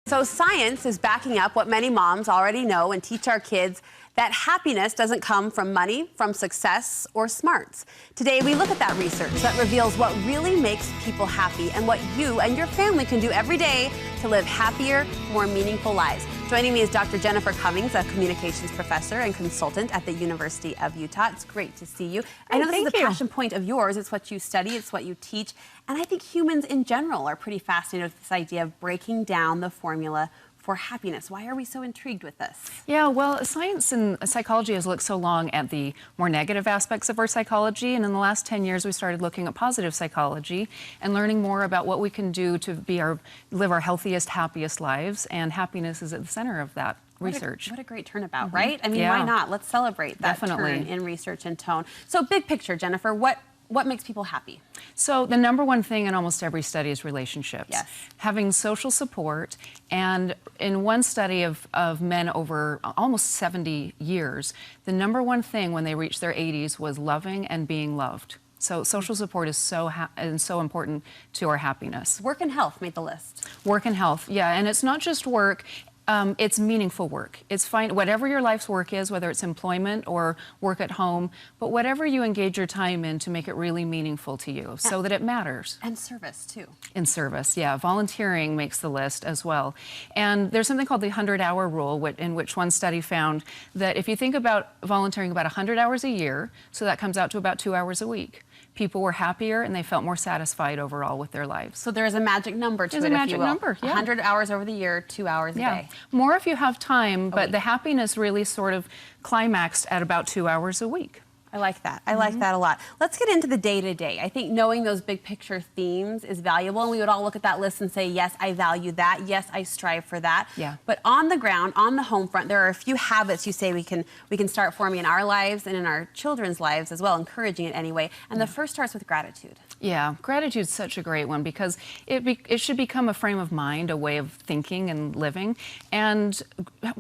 So science is backing up what many moms already know and teach our kids that happiness doesn't come from money, from success, or smarts. Today, we look at that research that reveals what really makes people happy and what you and your family can do every day to live happier, more meaningful lives. Joining me is Dr. Jennifer Cummings, a communications professor and consultant at the University of Utah. It's great to see you. I know this is a passion point of yours. It's what you study, it's what you teach. And I think humans in general are pretty fascinated with this idea of breaking down the formula for happiness. Why are we so intrigued with this? Yeah, well, science and psychology has looked so long at the more negative aspects of our psychology, and in the last 10 years we started looking at positive psychology and learning more about what we can do to live our healthiest, happiest lives, and happiness is at the center of that research. What a great turnabout, right? I mean, why not? Let's celebrate that turn in research and tone. So big picture, Jennifer, what makes people happy? So the number one thing in almost every study is relationships. Yes. Having social support, and in one study of men over almost 70 years, the number one thing when they reached their 80s was loving and being loved. So social support is so important to our happiness. Work and health made the list. Work and health, yeah, and it's not just work. It's meaningful work. It's fine, whatever your life's work is, whether it's employment or work at home, but whatever you engage your time in to make it really meaningful to you so that it matters. And service, too. In service, yeah. Volunteering makes the list as well. And there's something called the 100-hour rule, in which one study found that if you think about volunteering about 100 hours a year, so that comes out to about 2 hours a week. People were happier and they felt more satisfied overall with their lives. So there is a magic number to it, if you will. There's a magic number, yeah. 100 hours over the year, 2 hours a day. More if you have time, but the happiness really sort of climaxed at about 2 hours a week. I like that. I like that a lot. Let's get into the day-to-day. I think knowing those big picture themes is valuable, and we would all look at that list and say, yes, I value that. Yes, I strive for that. Yeah. But on the ground, on the home front, there are a few habits you say we can start forming in our lives and in our children's lives as well, encouraging it anyway. And the first starts with gratitude. Yeah, gratitude's such a great one because it should become a frame of mind, a way of thinking and living. And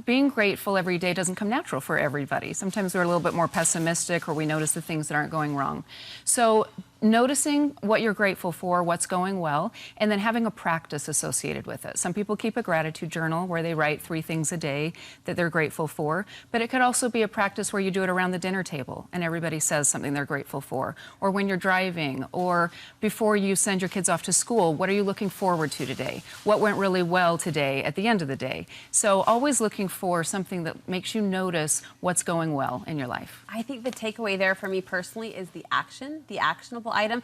being grateful every day doesn't come natural for everybody. Sometimes we're a little bit more pessimistic, or we notice the things that aren't going wrong. So noticing what you're grateful for, what's going well, and then having a practice associated with it. Some people keep a gratitude journal where they write 3 things a day that they're grateful for, but it could also be a practice where you do it around the dinner table and everybody says something they're grateful for, or when you're driving, or before you send your kids off to school, what are you looking forward to today? What went really well today at the end of the day? So always looking for something that makes you notice what's going well in your life. I think the takeaway there for me personally is the actionable item.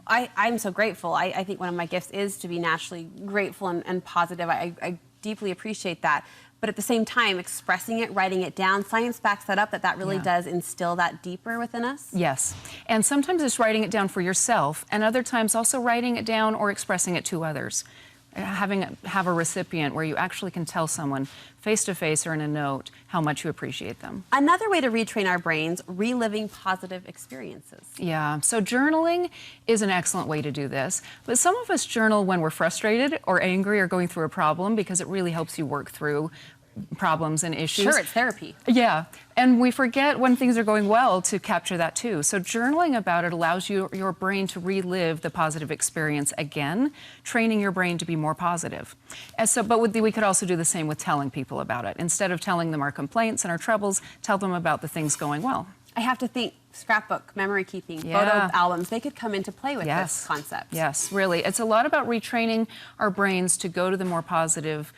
I'm so grateful. I think one of my gifts is to be naturally grateful and positive. I deeply appreciate that. But at the same time, expressing it, writing it down, science backs that up, that really does instill that deeper within us. Yes. And sometimes it's writing it down for yourself, and other times also writing it down or expressing it to others. Have a recipient where you actually can tell someone face-to-face or in a note how much you appreciate them. Another way to retrain our brains, reliving positive experiences. Yeah, so journaling is an excellent way to do this, but some of us journal when we're frustrated or angry or going through a problem because it really helps you work through problems and issues. Sure, it's therapy. Yeah, and we forget when things are going well to capture that too. So journaling about it allows your brain to relive the positive experience again, training your brain to be more positive. But we could also do the same with telling people about it. Instead of telling them our complaints and our troubles, tell them about the things going well. I have to think scrapbook, memory keeping, photo albums, they could come into play with this concept. Yes, really. It's a lot about retraining our brains to go to the more positive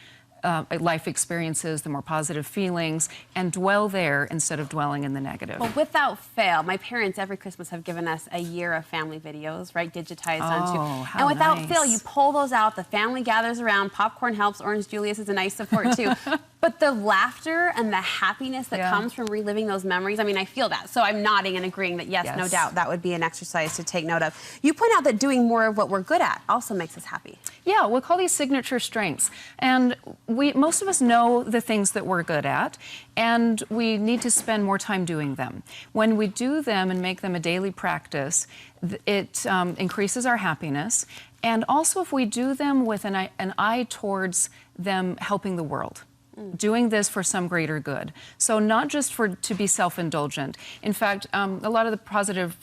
life experiences, the more positive feelings, and dwell there instead of dwelling in the negative. Well, without fail, my parents every Christmas have given us a year of family videos, right, digitized onto. And without fail, you pull those out, the family gathers around, popcorn helps, Orange Julius is a nice support too. But the laughter and the happiness that comes from reliving those memories, I mean, I feel that. So I'm nodding and agreeing that, yes, no doubt, that would be an exercise to take note of. You point out that doing more of what we're good at also makes us happy. Yeah, we'll call these signature strengths. And most of us know the things that we're good at, and we need to spend more time doing them. When we do them and make them a daily practice, it increases our happiness. And also if we do them with an eye towards them helping the world. Doing this for some greater good. So not just to be self-indulgent. In fact, a lot of the positive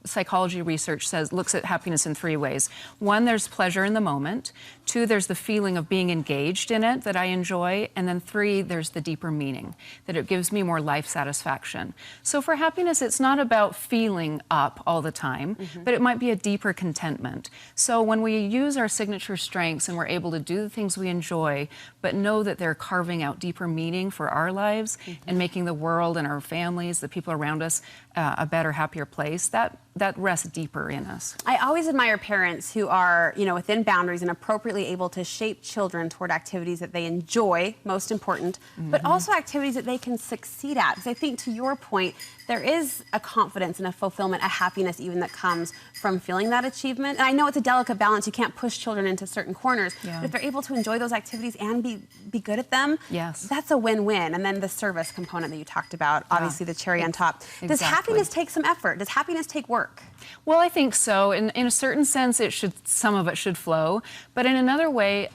psychology research looks at happiness in 3 ways. 1, there's pleasure in the moment. 2, there's the feeling of being engaged in it that I enjoy. And then 3, there's the deeper meaning, that it gives me more life satisfaction. So for happiness, it's not about feeling up all the time, but it might be a deeper contentment. So when we use our signature strengths and we're able to do the things we enjoy, but know that they're carving out deeper meaning for our lives and making the world and our families, the people around us, a better, happier place, that rests deeper in us. I always admire parents who are, within boundaries and appropriately able to shape children toward activities that they enjoy, most important, but also activities that they can succeed at. Because I think, to your point, there is a confidence and a fulfillment, a happiness even, that comes from feeling that achievement. And I know it's a delicate balance. You can't push children into certain corners. But if they're able to enjoy those activities and be good at them, that's a win-win. And then the service component that you talked about, obviously the cherry on top. Does happiness take some effort? Does happiness take work? Well, I think so. In a certain sense, some of it should flow. But in another way,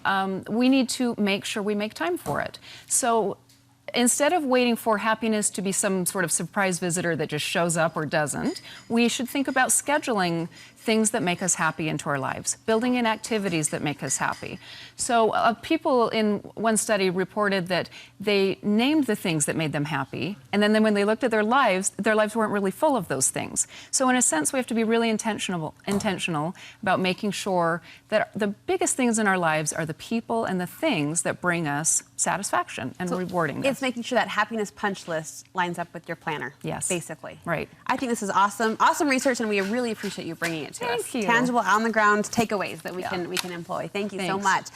we need to make sure we make time for it. So instead of waiting for happiness to be some sort of surprise visitor that just shows up or doesn't, we should think about scheduling things that make us happy into our lives, building in activities that make us happy. So people in one study reported that they named the things that made them happy, and then when they looked at their lives weren't really full of those things. So in a sense, we have to be really intentional about making sure that the biggest things in our lives are the people and the things that bring us satisfaction and rewardingness. It's making sure that happiness punch list lines up with your planner. Yes. Basically. Right. I think this is awesome. Awesome research, and we really appreciate you bringing it to us. Thank you. Tangible, on the ground takeaways that we can employ. Thank you so much.